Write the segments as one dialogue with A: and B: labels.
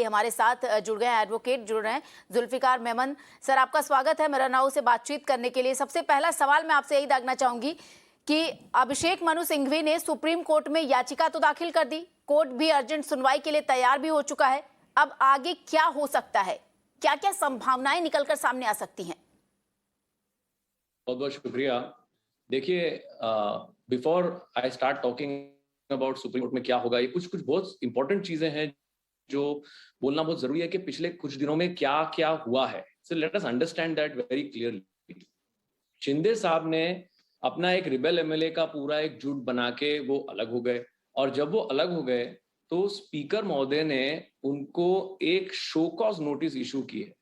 A: हमारे साथ जुड़ गए हैं, एडवोकेट जुड़ रहे हैं जुल्फिकार मेमन सर। आपका स्वागत है मेरा नाउ से बातचीत करने के लिए। सबसे पहला सवाल मैं आपसे यही दागना चाहूंगी कि अभिषेक मनु सिंघवी ने सुप्रीम कोर्ट में याचिका तो दाखिल कर दी, कोर्ट भी अर्जेंट सुनवाई के लिए तैयार भी हो चुका है। अब आगे क्या हो सकता है, क्या क्या संभावनाएं निकलकर सामने आ सकती हैं?
B: बहुत बहुत शुक्रिया। देखिए, before I start talking about supreme court में क्या होगा, ये कुछ कुछ बहुत इंपॉर्टेंट चीजें हैं जो बोलना बहुत जरूरी है कि पिछले कुछ दिनों में क्या क्या हुआ है। So let us understand that very clearly. Shinde साहब ने अपना एक रिबेल एमएलए का पूरा एक जुट बना के वो अलग हो गए, और जब वो अलग हो गए तो स्पीकर महोदय ने उनको एक शो कॉज नोटिस इशू की है।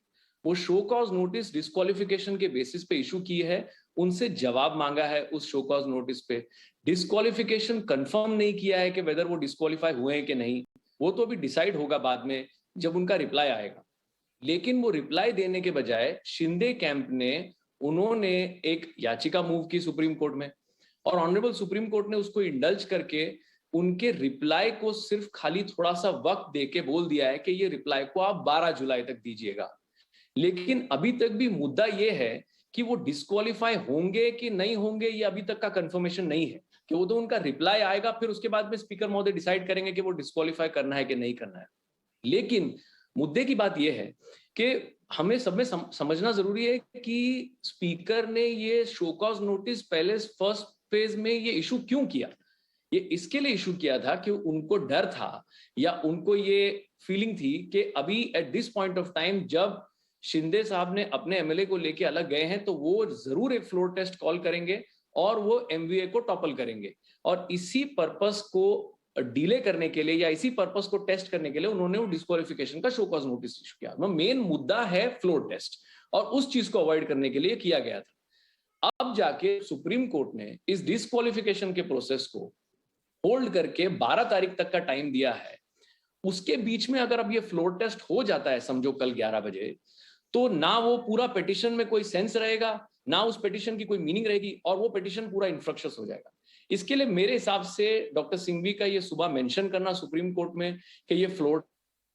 B: वो शो कॉज नोटिस डिस्क्वालिफिकेशन के बेसिस पे इशू की है, उनसे जवाब मांगा है उस शो कॉज नोटिस पे। डिस्क्वालिफिकेशन कंफर्म नहीं किया है कि वेदर वो डिस्क्वालीफाई हुए हैं कि नहीं, वो तो अभी डिसाइड होगा बाद में जब उनका रिप्लाई आएगा। लेकिन वो रिप्लाई देने के बजाय शिंदे कैंप ने उन्होंने एक याचिका मूव की सुप्रीम कोर्ट में, और ऑनरेबल सुप्रीम कोर्ट ने उसको इंडल्ज करके उनके रिप्लाई को सिर्फ खाली थोड़ा सा वक्त देके बोल दिया है कि ये रिप्लाई को आप 12 जुलाई तक दीजिएगा। लेकिन अभी तक भी मुद्दा ये है कि वो डिस्क्वालीफाई होंगे कि नहीं होंगे, ये अभी तक का कंफर्मेशन नहीं है। कि वो तो उनका रिप्लाई आएगा, फिर उसके बाद में स्पीकर महोदय डिसाइड करेंगे कि वो डिस्क्वालीफाई करना है कि नहीं करना है। लेकिन मुद्दे की बात यह है कि हमें सब में समझना जरूरी है कि स्पीकर ने ये शो कॉज नोटिस पहले फर्स्ट फेज में ये इशू क्यों किया। ये इसके लिए इशू किया था कि उनको डर था या उनको ये फीलिंग थी कि अभी at this point of time जब शिंदे साहब ने अपने एमएलए को लेके अलग गए हैं तो वो जरूर एक फ्लोर टेस्ट कॉल करेंगे और वो एमवीए को टॉपल करेंगे, और इसी पर्पस को डिले करने के लिए या इसी पर्पस को टेस्ट करने के लिए उन्होंने वो डिस्क्वालिफिकेशन का शो कॉज नोटिस इशू किया। मेन मुद्दा है फ्लोर टेस्ट, और उस चीज को अवॉइड करने के लिए किया गया था। अब जाके सुप्रीम कोर्ट ने इस डिस्क्वालिफिकेशन के प्रोसेस को होल्ड करके 12 तारीख तक का टाइम दिया है। उसके बीच में अगर अब ये फ्लोर टेस्ट हो जाता है समझो कल 11 बजे, तो ना वो पूरा पिटिशन में कोई सेंस रहेगा, ना उस पिटिशन की कोई मीनिंग रहेगी, और वो पिटिशन पूरा इन्फ्रक्शस हो जाएगा। इसके लिए मेरे हिसाब से डॉक्टर सिंघवी का ये सुबह मेंशन करना सुप्रीम कोर्ट में कि ये फ्लोर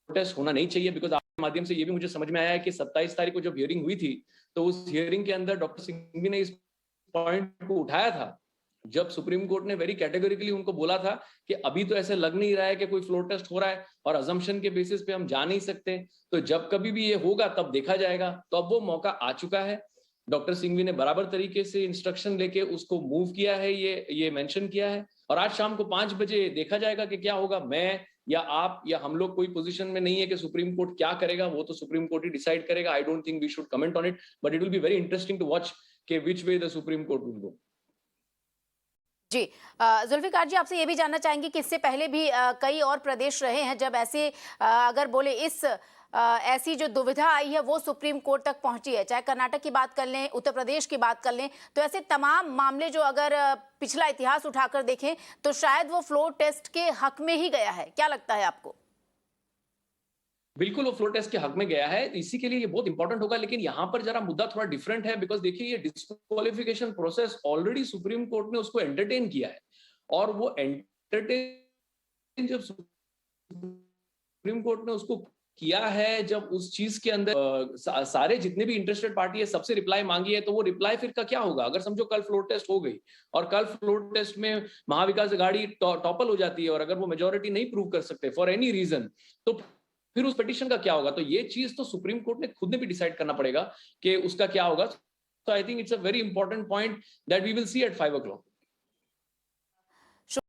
B: टेस्ट होना नहीं चाहिए, बिकॉज आपके माध्यम से ये भी मुझे समझ में आया है कि 27 तारीख को जब हियरिंग हुई थी तो उस हियरिंग के अंदर डॉक्टर सिंघवी ने इस पॉइंट को उठाया था, जब सुप्रीम कोर्ट ने वेरी कैटेगोरिकली उनको बोला था कि अभी तो ऐसे लग नहीं रहा है कि कोई फ्लोर टेस्ट हो रहा है, और अजम्पशन के बेसिस पे हम जा नहीं सकते, तो जब कभी भी ये होगा तब देखा जाएगा। तो अब वो मौका आ चुका है। डॉक्टर सिंघवी ने बराबर तरीके से इंस्ट्रक्शन लेके उसको मूव किया है, ये मेंशन किया है, और आज शाम को 5 बजे देखा जाएगा कि क्या होगा। मैं या आप या हम लोग कोई पोजीशन में नहीं है कि सुप्रीम कोर्ट क्या करेगा, वो तो सुप्रीम कोर्ट ही डिसाइड करेगा। I don't think we should comment on it, but it will be very interesting to watch कि which way the supreme court will go.
A: जी, जुल्फिकार जी, आपसे ये भी जानना चाहेंगे कि इससे पहले भी कई और प्रदेश रहे हैं जब ऐसे अगर बोले ऐसी जो दुविधा आई है वो सुप्रीम कोर्ट तक पहुंची है। चाहे कर्नाटक की बात कर लें, उत्तर प्रदेश की बात कर लें, तो ऐसे तमाम मामले जो अगर पिछला इतिहास उठाकर देखें तो शायद वो फ्लोर टेस्ट के हक में ही गया है। क्या लगता है आपको?
B: बिल्कुल वो फ्लोर टेस्ट के हक में गया है, इसी के लिए ये बहुत इंपॉर्टेंट होगा। लेकिन यहां पर जरा मुद्दा थोड़ा डिफरेंट है, बिकॉज देखिए ये disqualification process already supreme court ने उसको एंटरटेन किया है, और वो एंटरटेन जब सुप्रीम कोर्ट ने उसको किया है, जब उस चीज के अंदर सारे जितने भी इंटरेस्टेड पार्टी है सबसे रिप्लाई मांगी है, तो वो रिप्लाई फिर का क्या होगा। अगर समझो कल फ्लोर टेस्ट हो गई और कल फ्लोर टेस्ट में महाविकास आघाड़ी टॉपल हो जाती है, और अगर वो मेजोरिटी नहीं प्रूव कर सकते फॉर एनी रीजन, तो फिर उस पिटीशन का क्या होगा। तो ये चीज तो सुप्रीम कोर्ट ने खुद ने भी डिसाइड करना पड़ेगा कि उसका क्या होगा। तो I think it's a very important point that we will see at 5 o'clock।